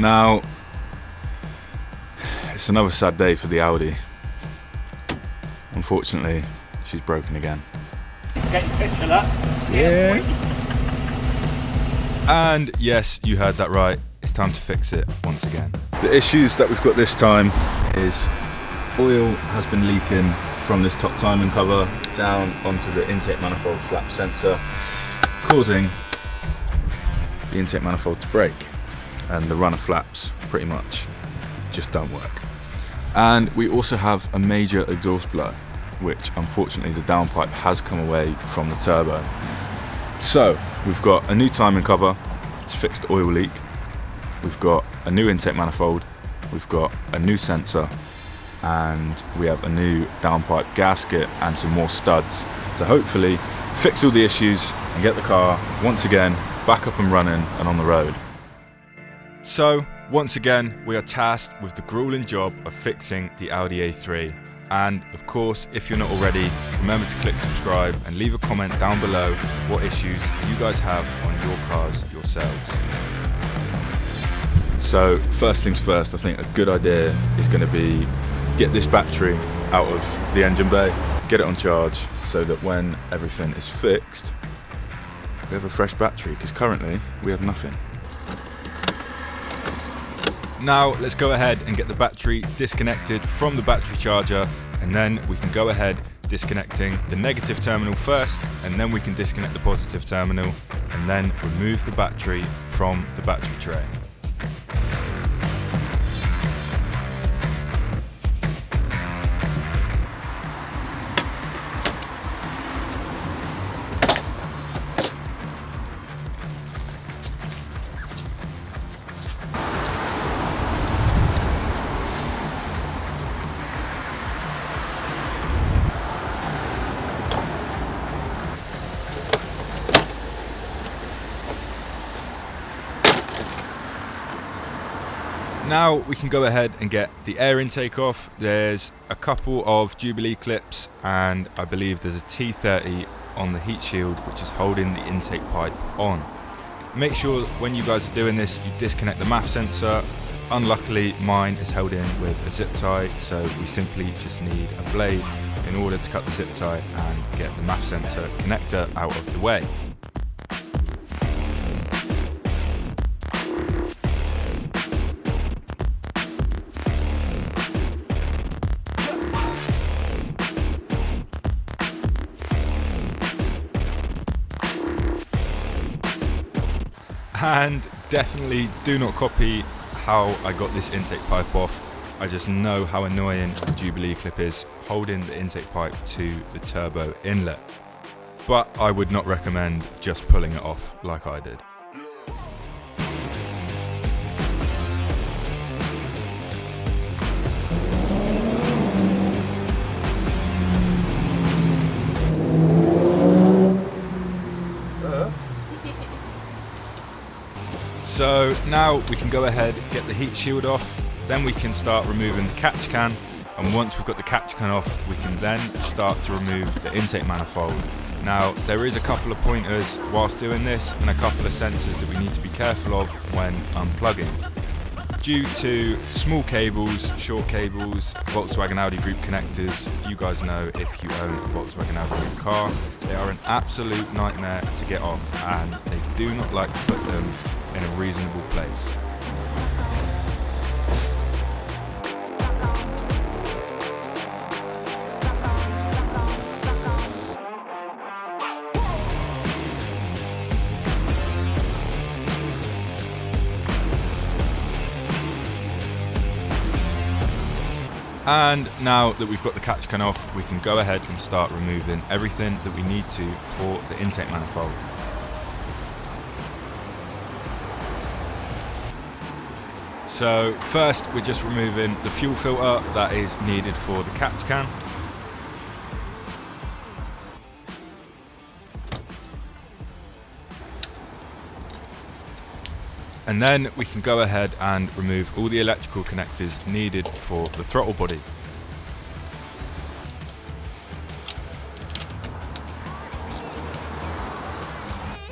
Now, it's another sad day for the Audi. Unfortunately, she's broken again. Get your picture, look. Yeah. And yes, you heard that right. It's time to fix it once again. The issues that we've got this time is oil has been leaking from this top timing cover down onto the intake manifold flap sensor, causing the intake manifold to break, and the runner flaps pretty much just don't work. And we also have a major exhaust blow, which unfortunately the downpipe has come away from the turbo. So we've got a new timing cover to fix the oil leak, we've got a new intake manifold, we've got a new sensor, and we have a new downpipe gasket and some more studs to hopefully fix all the issues and get the car once again back up and running and on the road. So once again, we are tasked with the grueling job of fixing the Audi A3. And of course, if you're not already, remember to click subscribe and leave a comment down below what issues you guys have on your cars yourselves. So first things first, I think a good idea is going to be get this battery out of the engine bay, get it on charge so that when everything is fixed, we have a fresh battery, because currently we have nothing. Now let's go ahead and get the battery disconnected from the battery charger, and then we can go ahead disconnecting the negative terminal first, and then we can disconnect the positive terminal and then remove the battery from the battery tray. Now we can go ahead and get the air intake off. There's a couple of Jubilee clips, and I believe there's a T30 on the heat shield which is holding the intake pipe on. Make sure when you guys are doing this you disconnect the MAF sensor. Unluckily mine is held in with a zip tie, so we simply just need a blade in order to cut the zip tie and get the MAF sensor connector out of the way. And definitely do not copy how I got this intake pipe off. I just know how annoying the Jubilee clip is holding the intake pipe to the turbo inlet. But I would not recommend just pulling it off like I did. So now we can go ahead, get the heat shield off, then we can start removing the catch can, and once we've got the catch can off, we can then start to remove the intake manifold. Now there is a couple of pointers whilst doing this, and a couple of sensors that we need to be careful of when unplugging. Due to small cables, short cables, Volkswagen Audi Group connectors, you guys know if you own a Volkswagen Audi Group car, they are an absolute nightmare to get off, and they do not like to put them in a reasonable place. And now that we've got the catch can off, we can go ahead and start removing everything that we need to for the intake manifold. So first we're just removing the fuel filter that is needed for the catch can. And then we can go ahead and remove all the electrical connectors needed for the throttle body.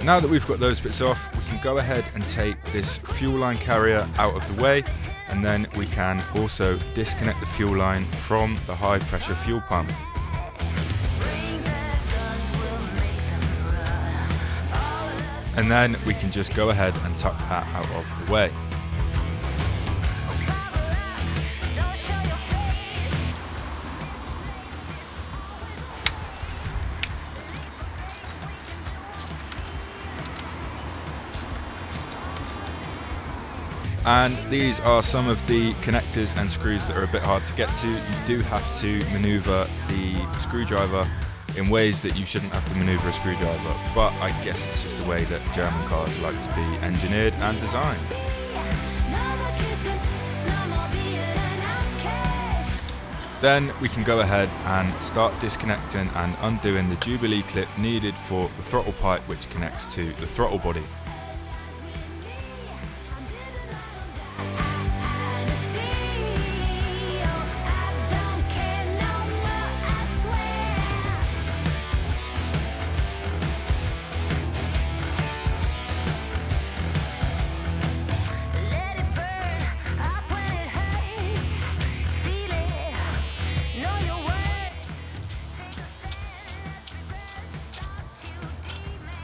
Now that we've got those bits off, we can go ahead and take this fuel line carrier out of the way, and then we can also disconnect the fuel line from the high pressure fuel pump. And then we can just go ahead and tuck that out of the way. And these are some of the connectors and screws that are a bit hard to get to. You do have to maneuver the screwdriver in ways that you shouldn't have to maneuver a screwdriver, but I guess it's just the way that German cars like to be engineered and designed. Then we can go ahead and start disconnecting and undoing the Jubilee clip needed for the throttle pipe, which connects to the throttle body.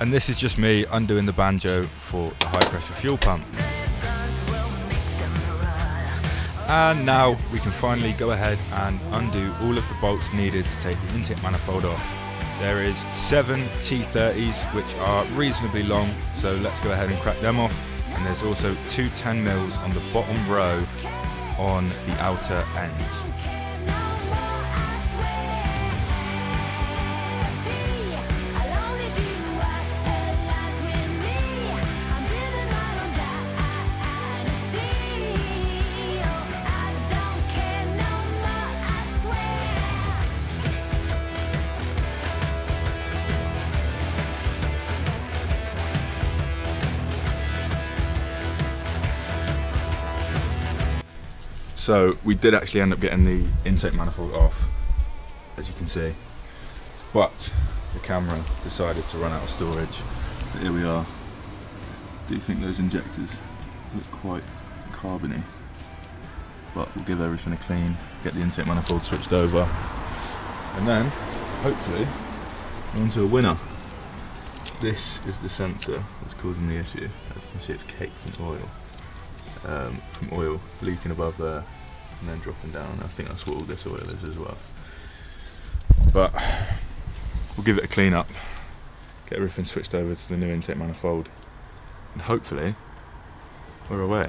And this is just me undoing the banjo for the high pressure fuel pump. And now we can finally go ahead and undo all of the bolts needed to take the intake manifold off. There is 7 T30s which are reasonably long, so let's go ahead and crack them off. And there's also 2 10mm on the bottom row on the outer ends. So we did actually end up getting the intake manifold off, as you can see, but the camera decided to run out of storage. But here we are. Do you think those injectors look quite carbony? But we'll give everything a clean, get the intake manifold switched over, and then hopefully we're onto a winner. This is the sensor that's causing the issue. As you can see, it's caked in oil. From oil leaking above there and then dropping down. I think that's what all this oil is as well. But we'll give it a clean up, get everything switched over to the new intake manifold, and hopefully we're away.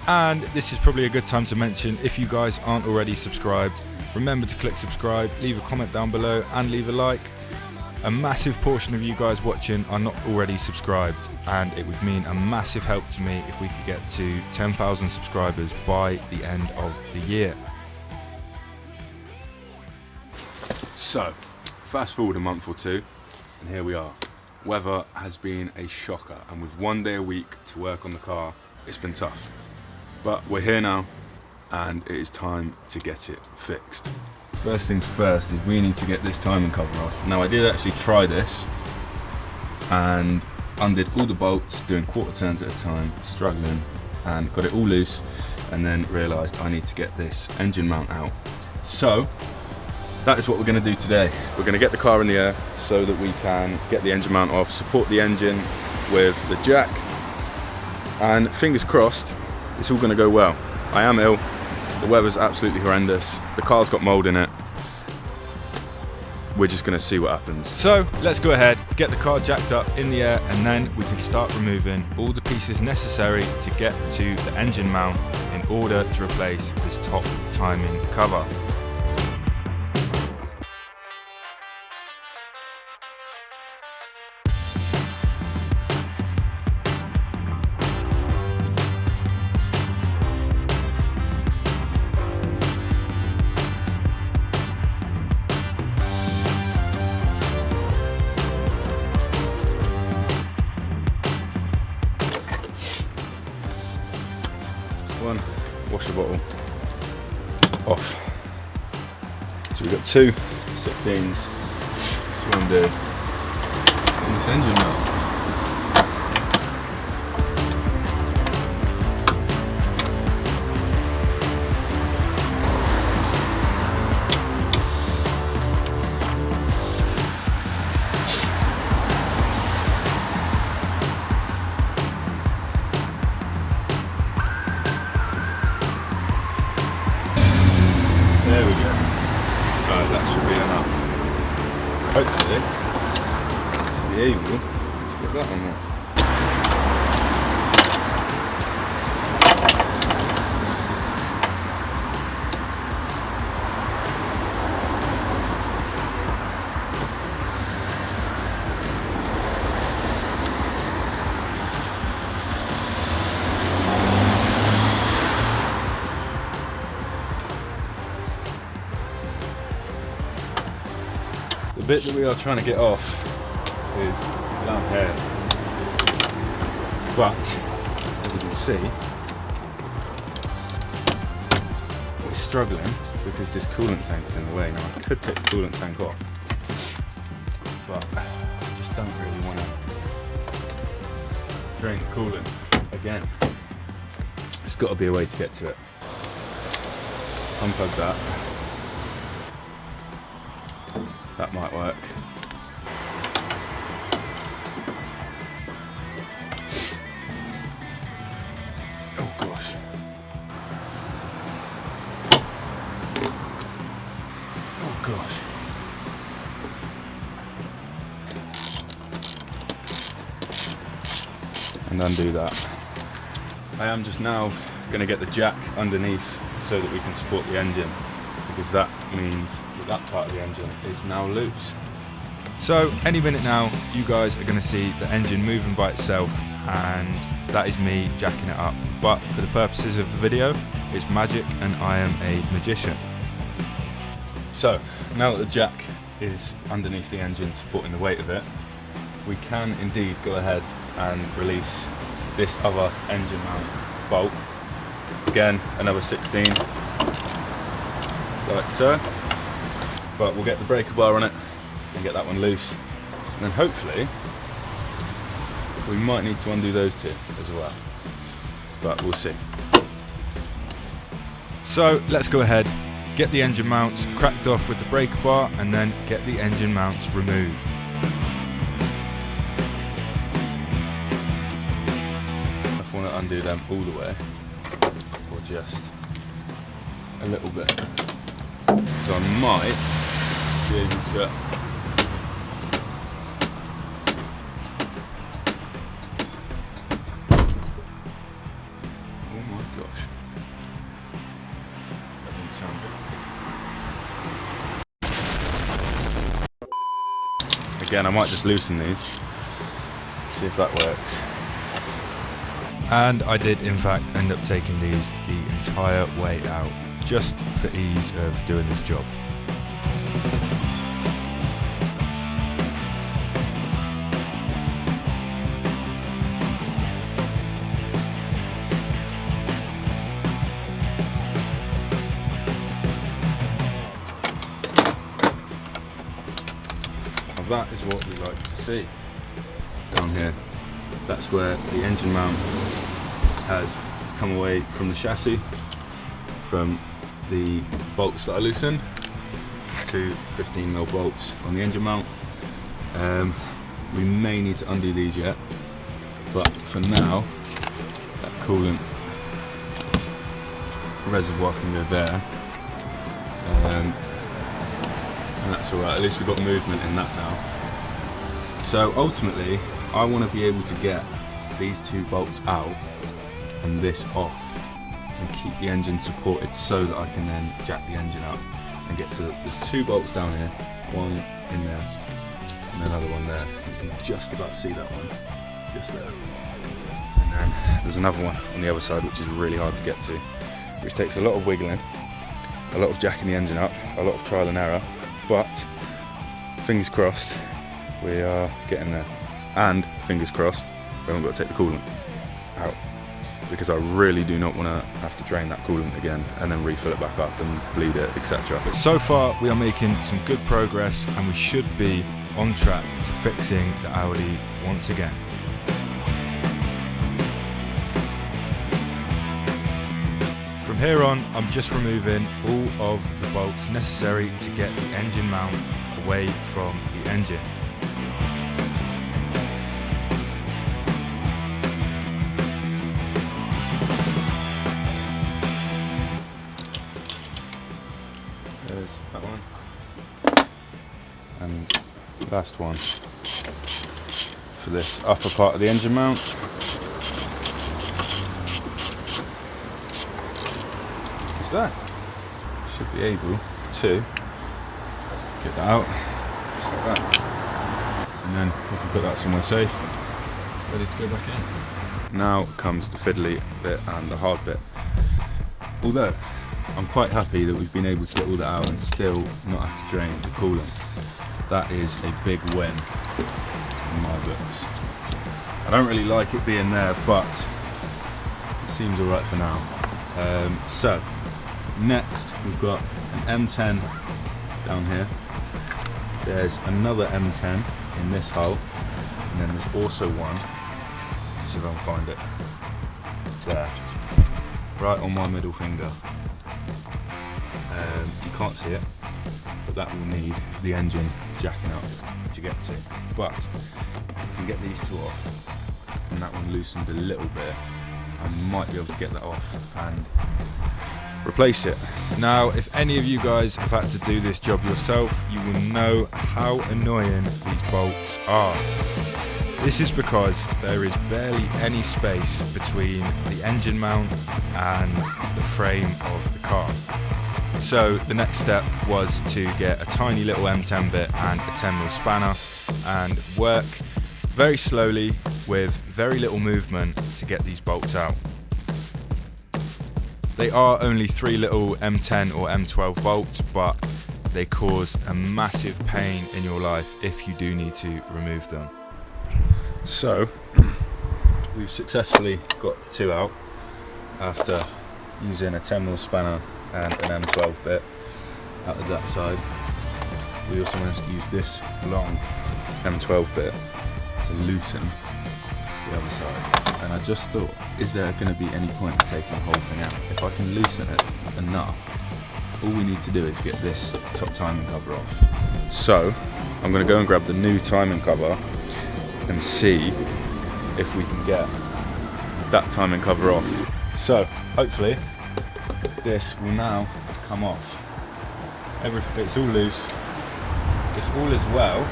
And this is probably a good time to mention, if you guys aren't already subscribed, remember to click subscribe, leave a comment down below and leave a like. A massive portion of you guys watching are not already subscribed, and it would mean a massive help to me if we could get to 10,000 subscribers by the end of the year. So, fast forward a month or two, and here we are. Weather has been a shocker, and with 1 day a week to work on the car, it's been tough. But we're here now, and it is time to get it fixed. First things first is we need to get this timing cover off. Now I did actually try this and undid all the bolts, doing quarter turns at a time, struggling, and got it all loose, and then realised I need to get this engine mount out. So that is what we're going to do today. We're going to get the car in the air so that we can get the engine mount off, support the engine with the jack, and fingers crossed it's all going to go well. I am ill. The weather's absolutely horrendous. The car's got mould in it. We're just gonna see what happens. So let's go ahead, get the car jacked up in the air, and then we can start removing all the pieces necessary to get to the engine mount in order to replace this top timing cover. One washer bottle off. So we've got 2 16s to undo on this engine mount. hopefully to be able to get that on there. The bit that we are trying to get off is down here, but as you can see, we're struggling because this coolant tank's in the way. Now I could take the coolant tank off, but I just don't really want to drain the coolant again. There's got to be a way to get to it. Unplug that. That might work. Oh gosh. Oh gosh. And undo that. I am just now going to get the jack underneath so that we can support the engine, because that means that part of the engine is now loose. So any minute now you guys are going to see the engine moving by itself, and that is me jacking it up, but for the purposes of the video it's magic and I am a magician. So now that the jack is underneath the engine supporting the weight of it, we can indeed go ahead and release this other engine mount bolt. Again, another 16 like so. But we'll get the breaker bar on it and get that one loose, and then hopefully we might need to undo those two as well, but we'll see. So let's go ahead, get the engine mounts cracked off with the breaker bar, and then get the engine mounts removed. I want to undo them all the way, or just a little bit, so I might be able to oh my gosh, that didn't sound good. Again, I might just loosen these, see if that works. And I did in fact end up taking these the entire way out, just for ease of doing this job. That is what we like to see down here. That's where the engine mount has come away from the chassis, from the bolts that I loosened, to 15mm bolts on the engine mount. We may need to undo these yet, but for now that coolant reservoir can go there. And that's alright, at least we've got movement in that now. So ultimately, I want to be able to get these two bolts out and this off and keep the engine supported so that I can then jack the engine up and get to there's two bolts down here, one in there and another one there. You can just about see that one, just there. And then there's another one on the other side which is really hard to get to, which takes a lot of wiggling, a lot of jacking the engine up, a lot of trial and error. But fingers crossed we are getting there, and fingers crossed we haven't got to take the coolant out, because I really do not want to have to drain that coolant again and then refill it back up and bleed it, etc. But so far we are making some good progress, and we should be on track to fixing the Audi once again. From here on, I'm just removing all of the bolts necessary to get the engine mount away from the engine. There's that one, and Last one for this upper part of the engine mount. Is that? Should be able to get that out, just like that. And then we can put that somewhere safe, ready to go back in. Now comes the fiddly bit and the hard bit. Although, I'm quite happy that we've been able to get all that out and still not have to drain the coolant. That is a big win in my books. I don't really like it being there, but it seems alright for now. So, next we've got an M10 down here. There's another M10 in this hole, and then there's also one, let's see if I can find it, there, right on my middle finger. You can't see it, but that will need the engine jacking up to get to. But I can get these two off, and that one loosened a little bit. I might be able to get that off and replace it. Now, if any of you guys have had to do this job yourself, you will know how annoying these bolts are. This is because there is barely any space between the engine mount and the frame of the car. So the next step was to get a tiny little M10 bit and a 10mm spanner and work very slowly with very little movement to get these bolts out. They are only 3 little M10 or M12 bolts, but they cause a massive pain in your life if you do need to remove them. So we've successfully got 2 out after using a 10mm spanner and an M12 bit out of that side. We also managed to use this long M12 bit to loosen the other side. And I just thought, is there going to be any point in taking the whole thing out? If I can loosen it enough, all we need to do is get this top timing cover off. So I'm going to go and grab the new timing cover and see if we can get that timing cover off. So hopefully this will now come off. It's all loose. If all is well,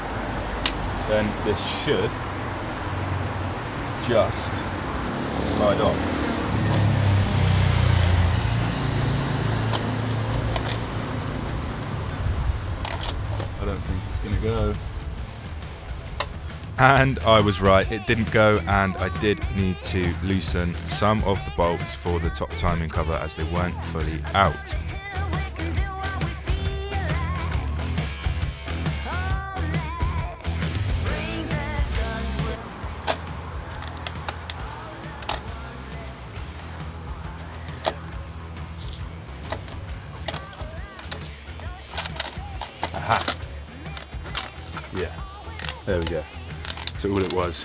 then this should just slide off. I don't think it's going to go. And I was right, it didn't go, and I did need to loosen some of the bolts for the top timing cover as they weren't fully out. Aha! Yeah, there we go. So all it was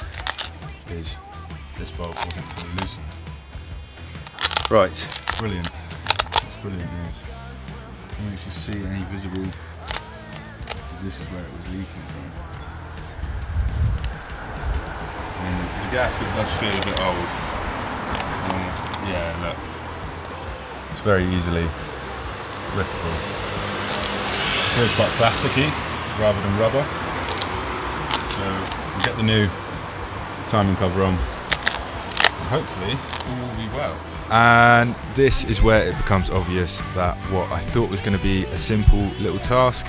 is this bolt wasn't fully loosened. Right, brilliant. That's brilliant news. It makes you see any visible, because this is where it was leaking from. I mean, the gasket does feel a bit old. Almost, yeah, look. It's very easily rippable. It feels quite plasticky rather than rubber. So we'll get the new timing cover on, and hopefully all will be well. And this is where it becomes obvious that what I thought was going to be a simple little task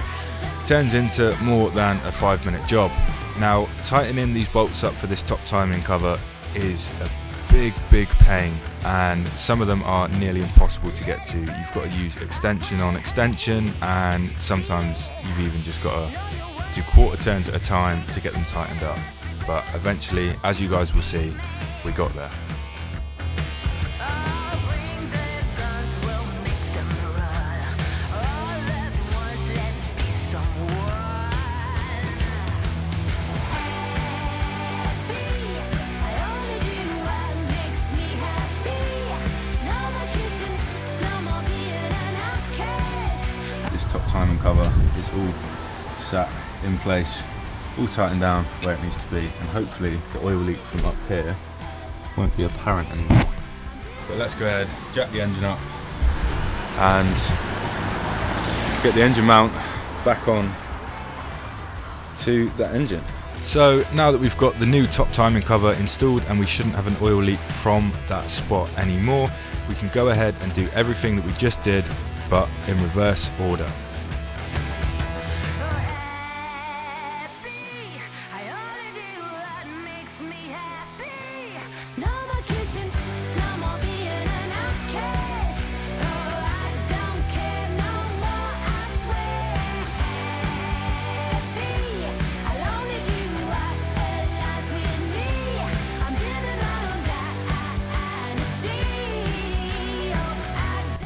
turns into more than a 5-minute job. Now, tightening these bolts up for this top timing cover is a big pain, and some of them are nearly impossible to get to. You've got to use extension on extension, and sometimes you've even just got to do quarter turns at a time to get them tightened up. But eventually, as you guys will see, we got there. This top timing cover is all sat in place, all tightened down where it needs to be, and hopefully the oil leak from up here won't be apparent anymore. But let's go ahead, jack the engine up and get the engine mount back on to that engine. So now that we've got the new top timing cover installed and we shouldn't have an oil leak from that spot anymore, we can go ahead and do everything that we just did, but in reverse order.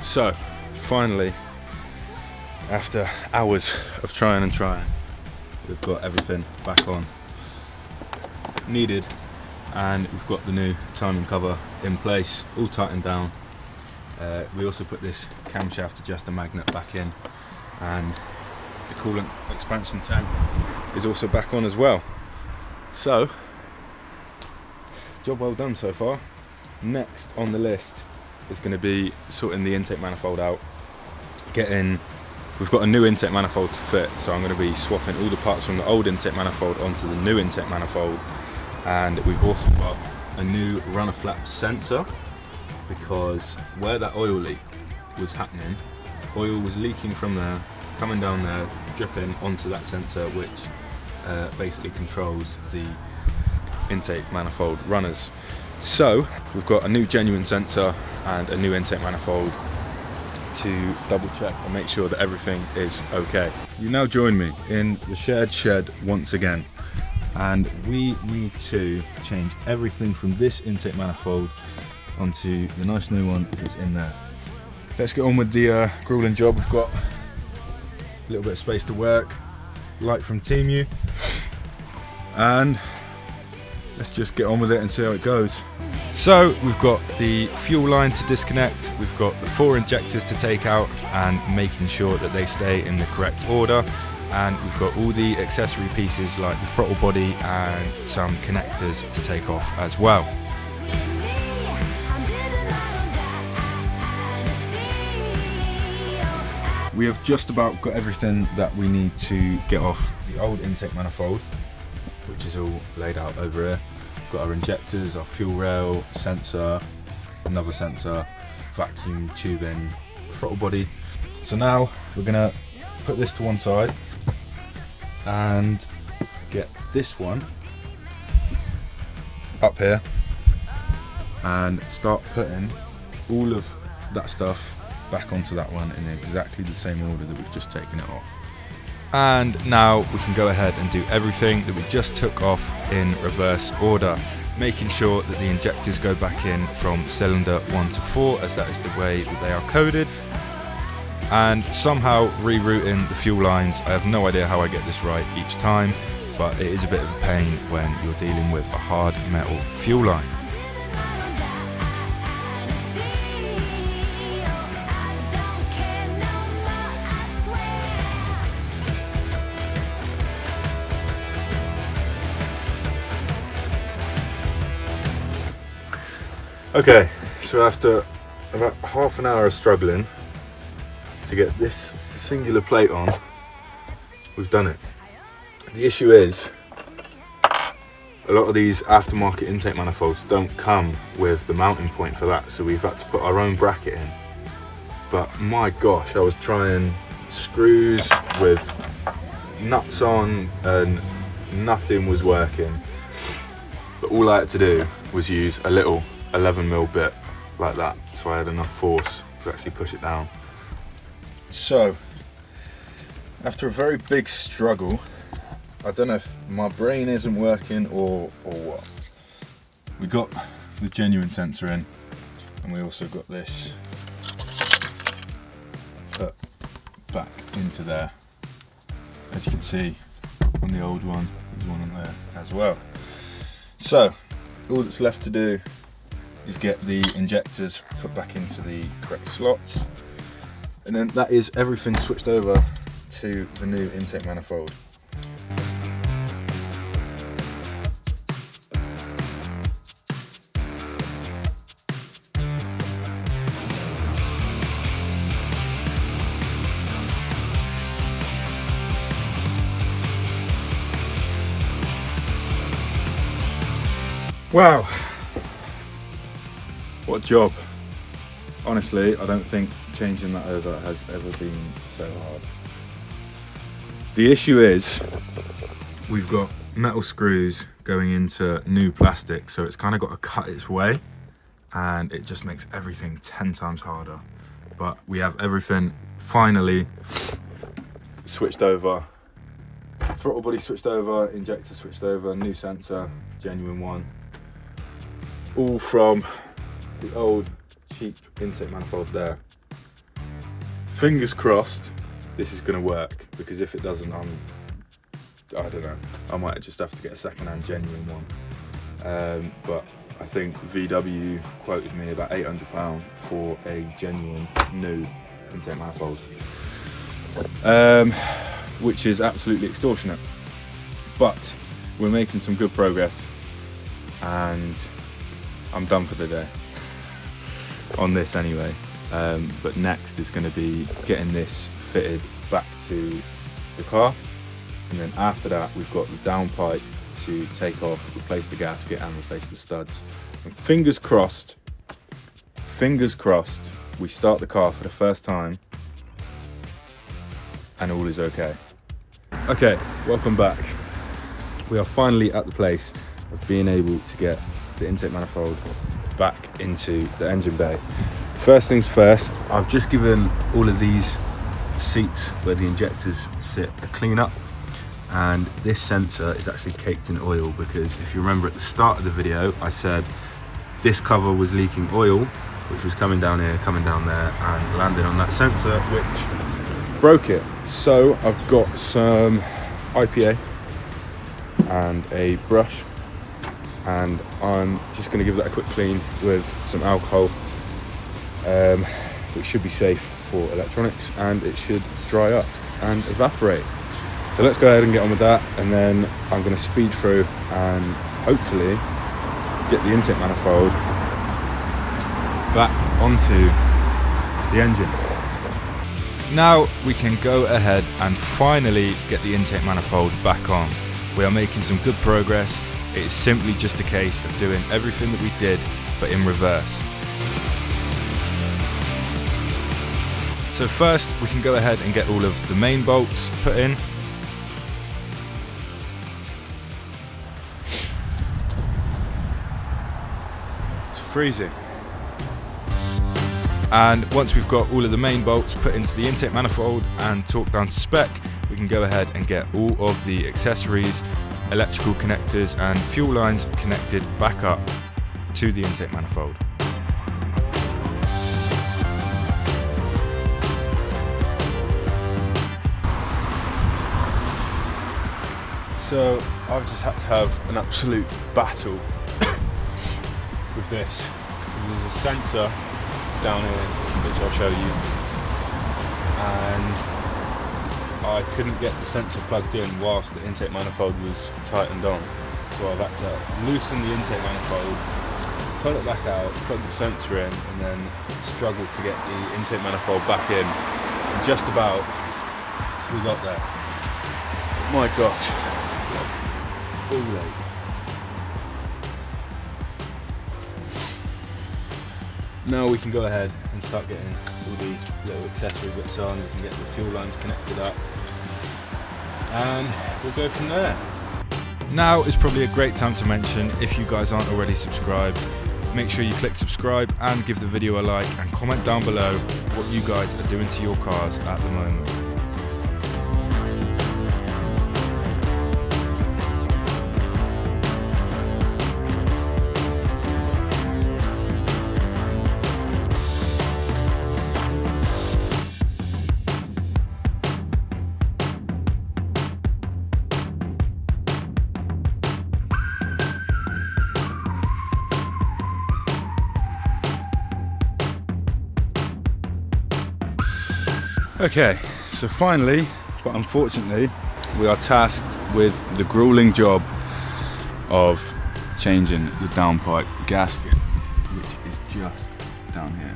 So, finally, after hours of trying, we've got everything back on needed, and we've got the new timing cover in place, all tightened down. We also put this camshaft adjuster magnet back in, and the coolant expansion tank is also back on as well. So, job well done so far. Next on the list is going to be sorting the intake manifold out. We've got a new intake manifold to fit, so I'm going to be swapping all the parts from the old intake manifold onto the new intake manifold. And we've also got a new runner flap sensor, because where that oil leak was happening, oil was leaking from there, coming down there, dripping onto that sensor, which basically controls the intake manifold runners. So we've got a new genuine sensor and a new intake manifold to double check and make sure that everything is okay. You now join me in the shared shed once again, and we need to change everything from this intake manifold onto the nice new one that's in there. Let's get on with the grueling job. We've got a little bit of space to work, light from Temu, and let's just get on with it and see how it goes. So we've got the fuel line to disconnect, we've got the 4 injectors to take out and making sure that they stay in the correct order, and we've got all the accessory pieces like the throttle body and some connectors to take off as well. We have just about got everything that we need to get off the old intake manifold, which is all laid out over here. We've got our injectors, our fuel rail, sensor, another sensor, vacuum tubing, throttle body. So now we're gonna put this to one side and get this one up here and start putting all of that stuff back onto that one in exactly the same order that we've just taken it off. And now we can go ahead and do everything that we just took off in reverse order, making sure that the injectors go back in from cylinder 1 to 4, as that is the way that they are coded, and somehow rerouting the fuel lines. I have no idea how I get this right each time, but it is a bit of a pain when you're dealing with a hard metal fuel line. Okay, so after about half an hour of struggling to get this singular plate on, we've done it. The issue is, a lot of these aftermarket intake manifolds don't come with the mounting point for that, so we've had to put our own bracket in. But my gosh, I was trying screws with nuts on and nothing was working. But all I had to do was use a little 11mm bit like that, so I had enough force to actually push it down. So after a very big struggle, I don't know if my brain isn't working or what, we got the genuine sensor in, and we also got this put back into there. As you can see on the old one, there's one on there as well. So all that's left to do is get the injectors put back into the correct slots, and then that is everything switched over to the new intake manifold. Wow, what a job. Honestly, I don't think changing that over has ever been so hard. The issue is we've got metal screws going into new plastic, so it's kind of got to cut its way, and it just makes everything 10 times harder. But we have everything finally switched over. Throttle body switched over, injector switched over, new sensor, genuine one. All from the old cheap intake manifold there. Fingers crossed this is going to work, because if it doesn't, I don't know, I might just have to get a second-hand genuine one. But I think VW quoted me about £800 for a genuine new intake manifold, which is absolutely extortionate. But we're making some good progress, and I'm done for the day on this anyway. But next is going to be getting this fitted back to the car, and then after that we've got the downpipe to take off, replace the gasket and replace the studs. And fingers crossed, we start the car for the first time and all is okay. Okay, welcome back. We are finally at the place of being able to get the intake manifold back into the engine bay. First things first, I've just given all of these seats where the injectors sit a clean up, and this sensor is actually caked in oil, because if you remember at the start of the video I said this cover was leaking oil, which was coming down here, coming down there, and landing on that sensor, which broke it. So I've got some IPA and a brush, and I'm just going to give that a quick clean with some alcohol, which should be safe for electronics, and it should dry up and evaporate. So let's go ahead and get on with that, and then I'm going to speed through and hopefully get the intake manifold back onto the engine. Now we can go ahead and finally get the intake manifold back on. We are making some good progress. It is simply just a case of doing everything that we did, but in reverse. So first we can go ahead and get all of the main bolts put in. It's freezing. And once we've got all of the main bolts put into the intake manifold and torqued down to spec, we can go ahead and get all of the accessories, electrical connectors and fuel lines connected back up to the intake manifold. So I've just had to have an absolute battle with this. So there's a sensor down here, which I'll show you, and I couldn't get the sensor plugged in whilst the intake manifold was tightened on. So I've had to loosen the intake manifold, pull it back out, plug the sensor in, and then struggle to get the intake manifold back in. And just about we got there. My gosh. All late. Now we can go ahead and start getting all the little accessory bits on. We can get the fuel lines connected up, and we'll go from there. Now is probably a great time to mention, if you guys aren't already subscribed, make sure you click subscribe and give the video a like, and comment down below what you guys are doing to your cars at the moment. Okay, so finally, but unfortunately, we are tasked with the grueling job of changing the downpipe gasket, which is just down here.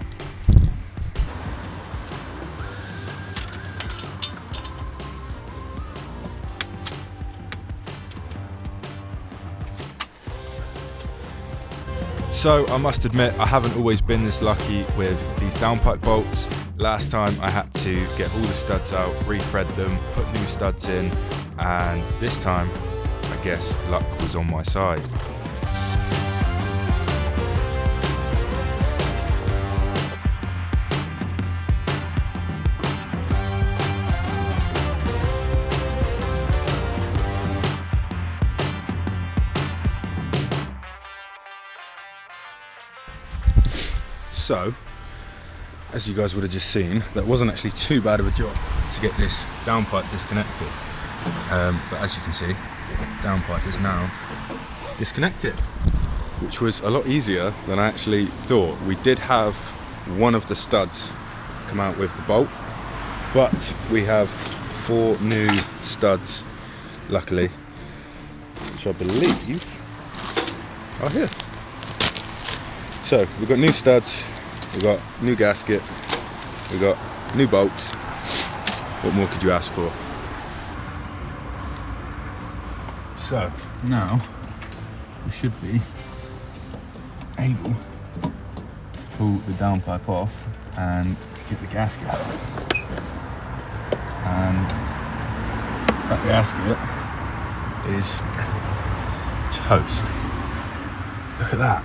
So I must admit, I haven't always been this lucky with these downpipe bolts. Last time I had to get all the studs out, re-thread them, put new studs in, and this time, I guess luck was on my side. So, as you guys would have just seen, that wasn't actually too bad of a job to get this downpipe disconnected. But as you can see, downpipe is now disconnected, which was a lot easier than I actually thought. We did have one of the studs come out with the bolt, but we have 4 new studs, luckily, which I believe are here. So we've got new studs, we've got new gasket, we've got new bolts. What more could you ask for? So now we should be able to pull the downpipe off and get the gasket out. And that gasket is toast. Look at that.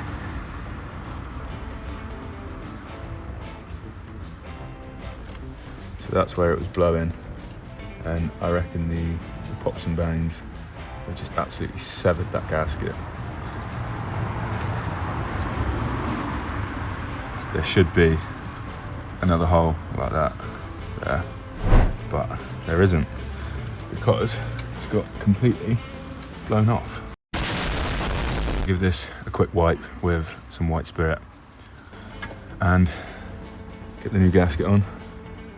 So that's where it was blowing, and I reckon the pops and bangs have just absolutely severed that gasket. There should be another hole like that there, but there isn't, because it's got completely blown off. Give this a quick wipe with some white spirit and get the new gasket on.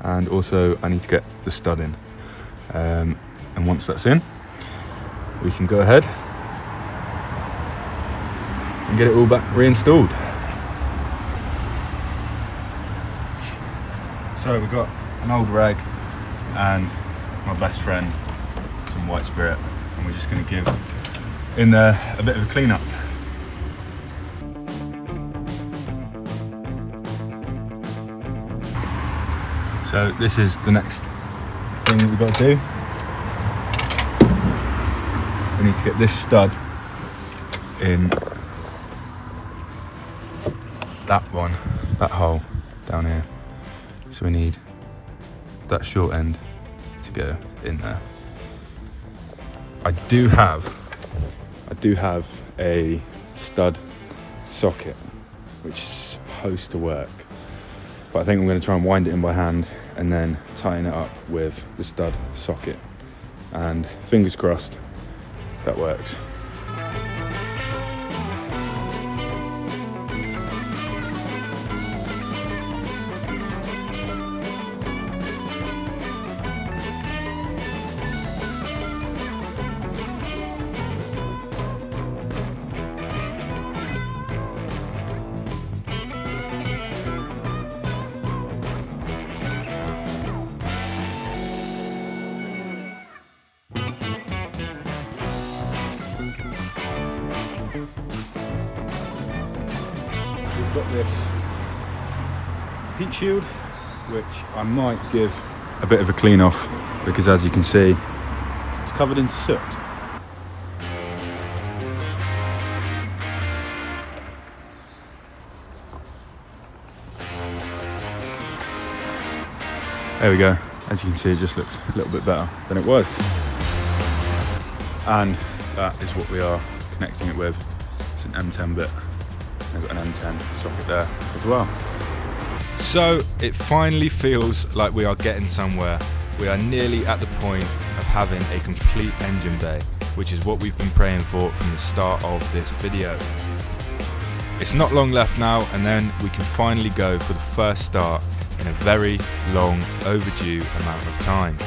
And also I need to get the stud in, and once that's in, we can go ahead and get it all back reinstalled. So we've got an old rag and my best friend some white spirit, and we're just going to give in there a bit of a clean up. So this is the next thing that we've got to do. We need to get this stud in that one, that hole down here. So we need that short end to go in there. I do have a stud socket which is supposed to work, but I think I'm going to try and wind it in by hand and then tighten it up with the stud socket, and fingers crossed that works. We've got this heat shield, which I might give a bit of a clean off, because as you can see, it's covered in soot. There we go. As you can see, it just looks a little bit better than it was. And that is what we are connecting it with. It's an M10 bit. I've got an M10 socket there as well. So it finally feels like we are getting somewhere. We are nearly at the point of having a complete engine bay, which is what we've been praying for from the start of this video. It's not long left now, and then we can finally go for the first start in a very long overdue amount of time.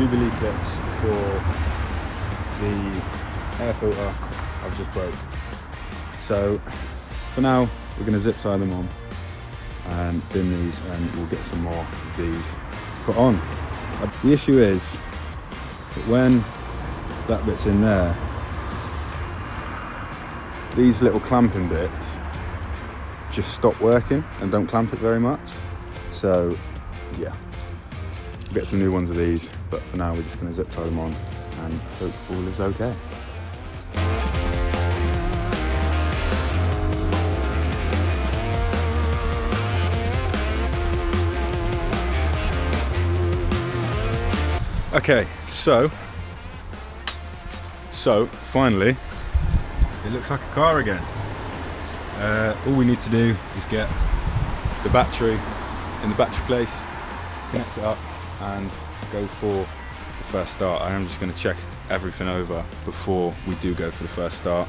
Jubilee clips for the air filter I've just broke. So for now, we're going to zip tie them on and bin these, and we'll get some more of these to put on. The issue is that when that bit's in there, these little clamping bits just stop working and don't clamp it very much. So yeah, we'll get some new ones of these, but for now we're just going to zip tie them on and hope all is okay. Okay, so finally, it looks like a car again. All we need to do is get the battery in the battery place, connect it up, and go for the first start. I am just going to check everything over before we do go for the first start,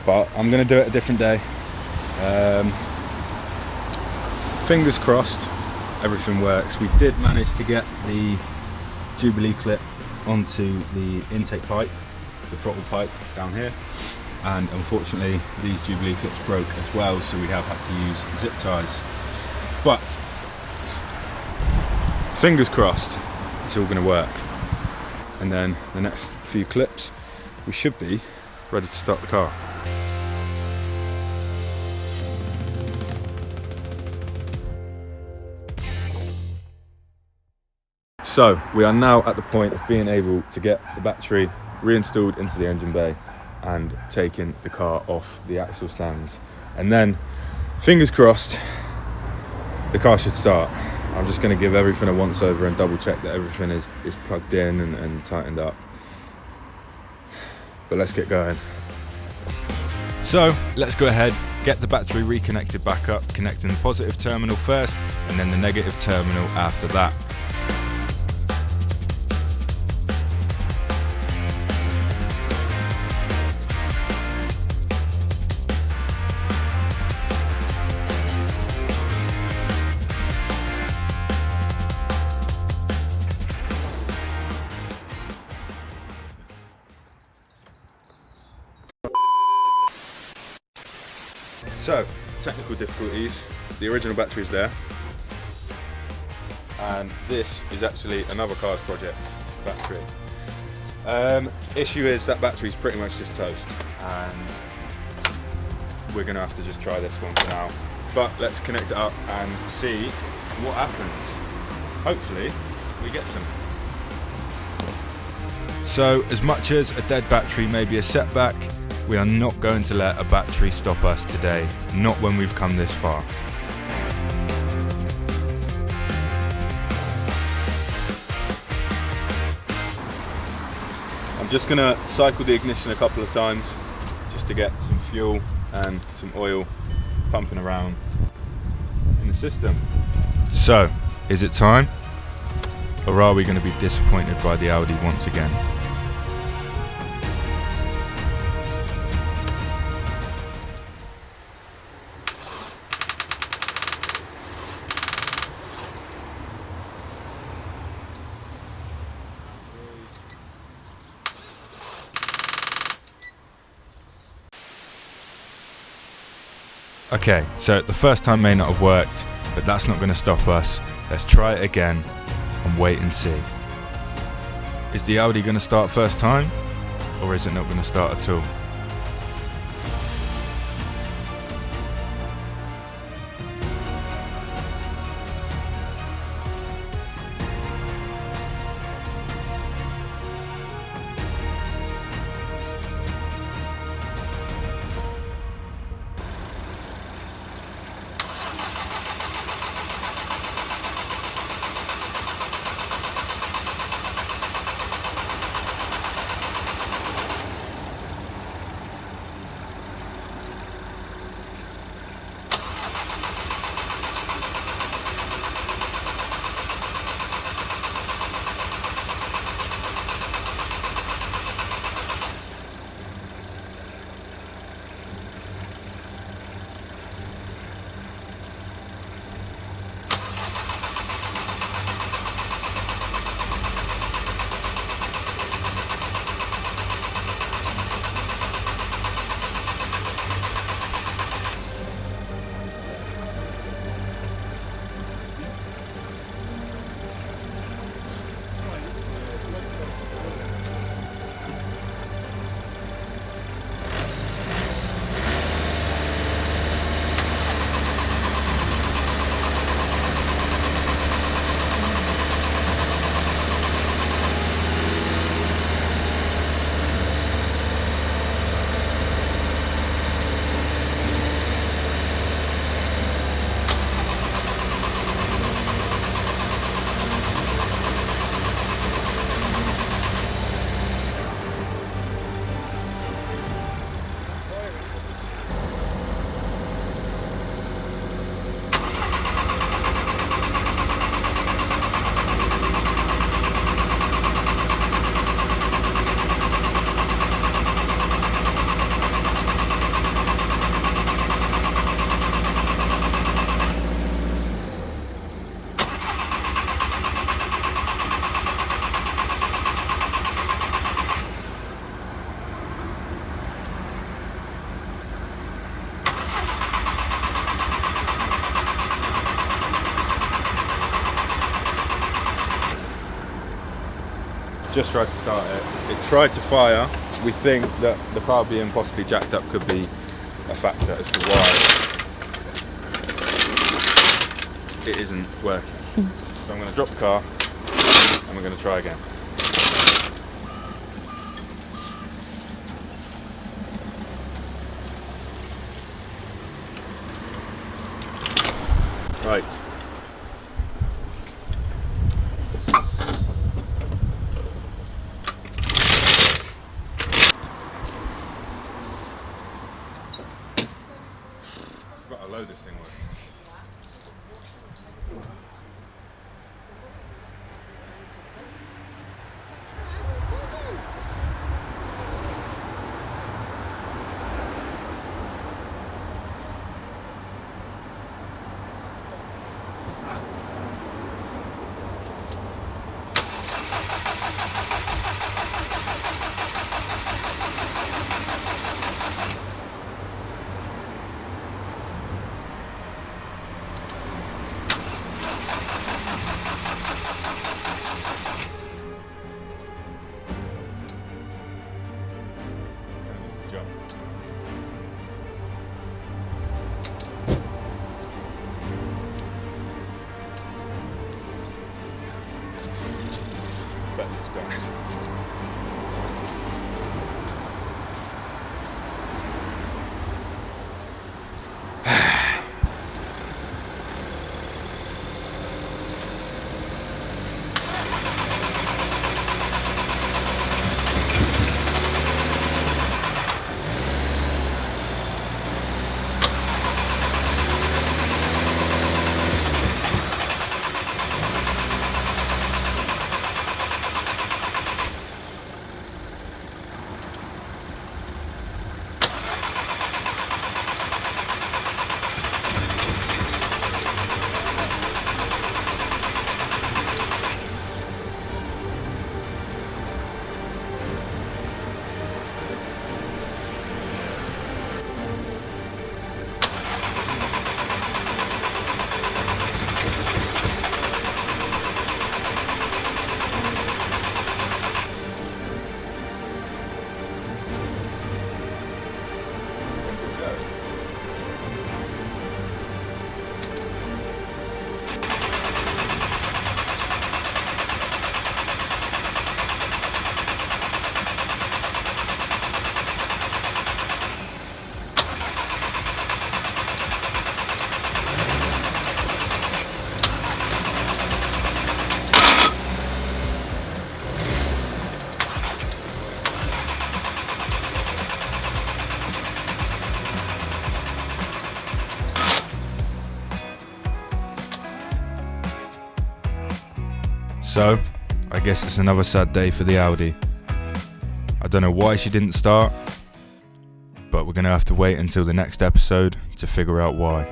but I'm going to do it a different day. Fingers crossed, everything works. We did manage to get the Jubilee clip onto the intake pipe, the throttle pipe down here, and unfortunately these Jubilee clips broke as well, so we have had to use zip ties. But fingers crossed it's all going to work, and then the next few clips we should be ready to start the car. So we are now at the point of being able to get the battery reinstalled into the engine bay and taking the car off the axle stands, and then fingers crossed the car should start. I'm just going to give everything a once over and double check that everything is plugged in and tightened up, but let's get going. So let's go ahead, get the battery reconnected back up, connecting the positive terminal first and then the negative terminal after that. So, technical difficulties. The original battery is there, and this is actually another car's project battery. Issue is that battery's pretty much just toast, and we're gonna have to just try this one for now. But let's connect it up and see what happens. Hopefully, we get some. So, as much as a dead battery may be a setback, we are not going to let a battery stop us today, not when we've come this far. I'm just going to cycle the ignition a couple of times just to get some fuel and some oil pumping around in the system. So, is it time? Or are we going to be disappointed by the Audi once again? Okay, so the first time may not have worked, but that's not going to stop us. Let's try it again and wait and see. Is the Audi going to start first time, or is it not going to start at all? Just tried to start it. It tried to fire. We think that the car being possibly jacked up could be a factor as to why it isn't working. So I'm going to drop the car and we're going to try again. Right. I forgot how low this thing was. Jump. Battery's done. So, I guess it's another sad day for the Audi. I don't know why she didn't start, but we're going to have to wait until the next episode to figure out why.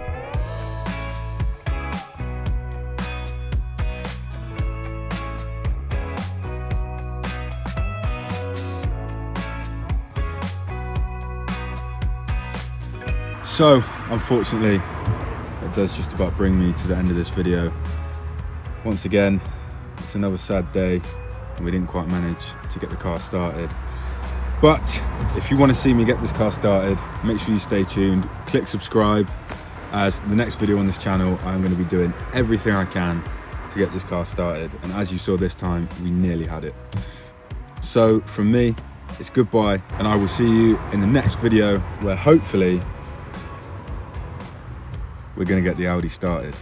So, unfortunately, that does just about bring me to the end of this video. Once again, it's another sad day and we didn't quite manage to get the car started. But if you want to see me get this car started, make sure you stay tuned, click subscribe, as the next video on this channel I'm going to be doing everything I can to get this car started, and as you saw this time, we nearly had it. So from me, it's goodbye, and I will see you in the next video where hopefully we're going to get the Audi started.